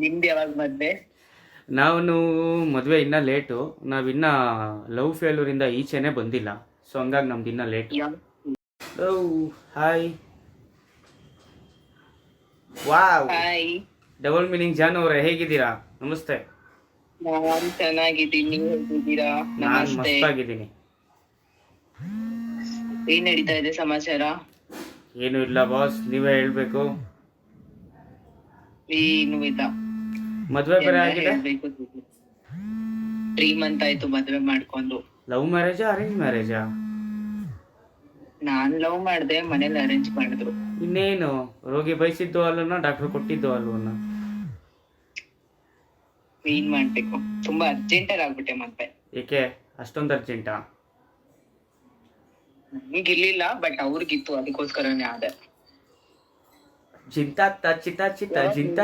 ನಿಮ್ದು ಯಾವಾಗ ಮದ್ವೆ? ನಾವು ಮದುವೆ ಇನ್ನೂ ಲೇಟು. ನಾವಿನ್ನ ಲವ್ ಫೇಲ್ಯೂರಿಂದ ಈಚೆನೇ ಬಂದಿಲ್ಲ. ಸೊ ಹಂಗಾಗಿ ನಮ್ದು ಇನ್ನೂ ಲೇಟು. ಯಾವ? Love. Hi. Wow. Hi. Double meaning John ಅವರೇ, ಹೇಗಿದ್ದೀರಾ? ನಮಸ್ತೆ. ನಾನ್ ಚೆನ್ನಾಗಿದ್ದೀನಿ, ನೀವ್ ಹೇಗಿದ್ದೀರಾ? ನಾನು ನಮಸ್ತೆ. ಮಸ್ತಾಗಿದ್ದೀನಿ. ಏನ್ ನಡೀತಾ ಇದೆ ಸಮಾಚಾರ? ಏನು ಇಲ್ಲ ಬಾಸ್, ನೀವೇ ಹೇಳ್ಬೇಕು. ಏನು ಇಲ್ಲ, ಮದುವೆ ಬೇರೆ ಎಲ್ಲ ಆಗಿದೆ. ಹೇಳ್ಬೇಕು. 3 ಮಂತ್ ಆಯ್ತು ಮದ್ವೆ ಮಾಡ್ಕೊಂಡು. ಲವ್ ಮ್ಯಾರೇಜಾ ಅರೇಂಜ್ ಮ್ಯಾರೇಜಾ? ನಾನ್ ಲವ್ ಮಾಡ್ದೆ, ಮನೇಲಿ ಅರೇಂಜ್ ಮಾಡಿದ್ರು. ಇನ್ನೇನು, ರೋಗಿ ಬಯಸಿದ್ದು ಅಲ್ಲನ, ಡಾಕ್ಟರ್ ಕೊಟ್ಟಿದ್ದು ಅಲ್ವನ? ಏನ್ ಮಾಡ್ಬೇಕು, ತುಂಬಾ ಅರ್ಜೆಂಟಲ್ಲಿ ಆಗ್ಬಿಟ್ಟೆ ಮತ್ತೆ. ಏಕೆ ಅಷ್ಟೊಂದು ಅರ್ಜೆಂಟಾ? ನಮ್ಗಿರ್ಲಿಲ್ಲ, ಬಟ್ ಅವ್ರಿಗಿತ್ತು, ಅದಕ್ಕೋಸ್ಕರನೇ ಆದೆ. ಚಿಂತಾ ಚಿತ್ತ ಚಿತ್ತ ಚಿಂತ